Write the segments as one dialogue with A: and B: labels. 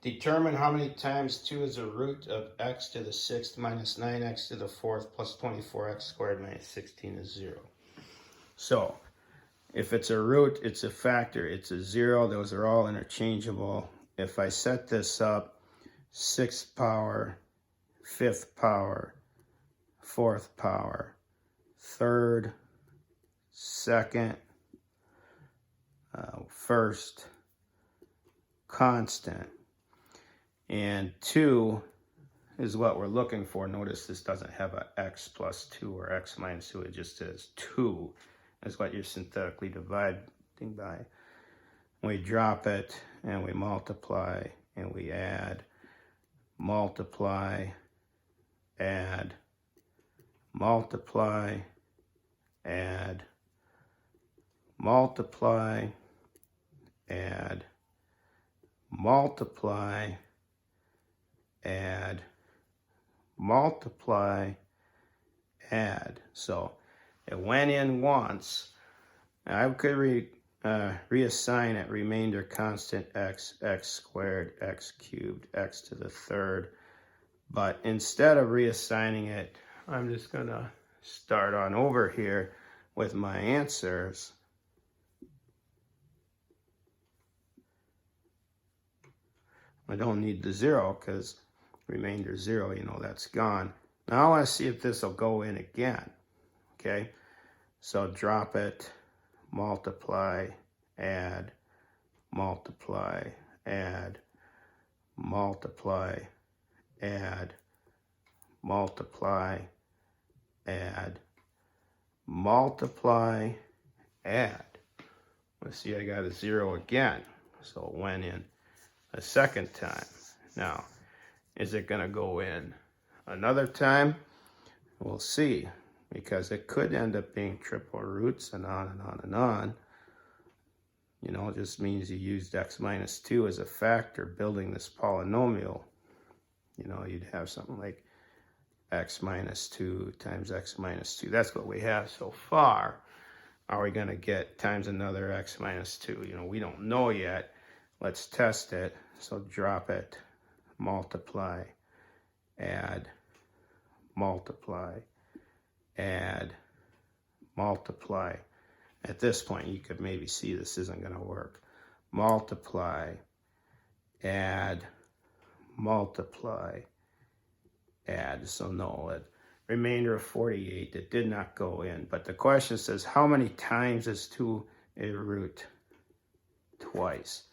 A: Determine how many times 2 is a root of x to the 6th minus 9x to the 4th plus 24x squared minus 16 is 0. So, if it's a root, it's a factor. It's a 0. Those are all interchangeable. If I set this up, 6th power, 5th power, 4th power, 3rd, 2nd, 1st, constant. And 2 is what we're looking for. Notice this doesn't have a x plus 2 or x minus 2. It just says 2 is what you're synthetically dividing by. We drop it and we multiply and we add, multiply, add, multiply, add, multiply, add, multiply, add, multiply, add. So it went in once. I could reassign it remainder constant x, x squared, x cubed, x to the 3rd. But instead of reassigning it, I'm just going to start on over here with my answers. I don't need the 0 because remainder 0, you know, that's gone. Now I want to see if this will go in again. Okay, so drop it, multiply, add, multiply, add, multiply, add, multiply, add, multiply, add. Let's see, I got a 0 again. So it went in a second time. Now, is it going to go in another time? We'll see, because it could end up being triple roots and on and on and on. You know, it just means you used x minus 2 as a factor building this polynomial. You know, you'd have something like x minus 2 times x minus 2. That's what we have so far. Are we going to get times another x minus 2? You know, we don't know yet. Let's test it. So drop it, multiply, add, multiply, add, multiply. At this point, you could maybe see this isn't going to work. Multiply, add, multiply, add. So no, remainder of 48, it did not go in. But the question says, how many times is 2 a root? Twice.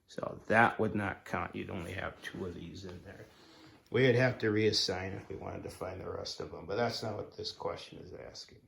A: So that would not count. You'd only have 2 of these in there. We'd have to reassign if we wanted to find the rest of them. But that's not what this question is asking.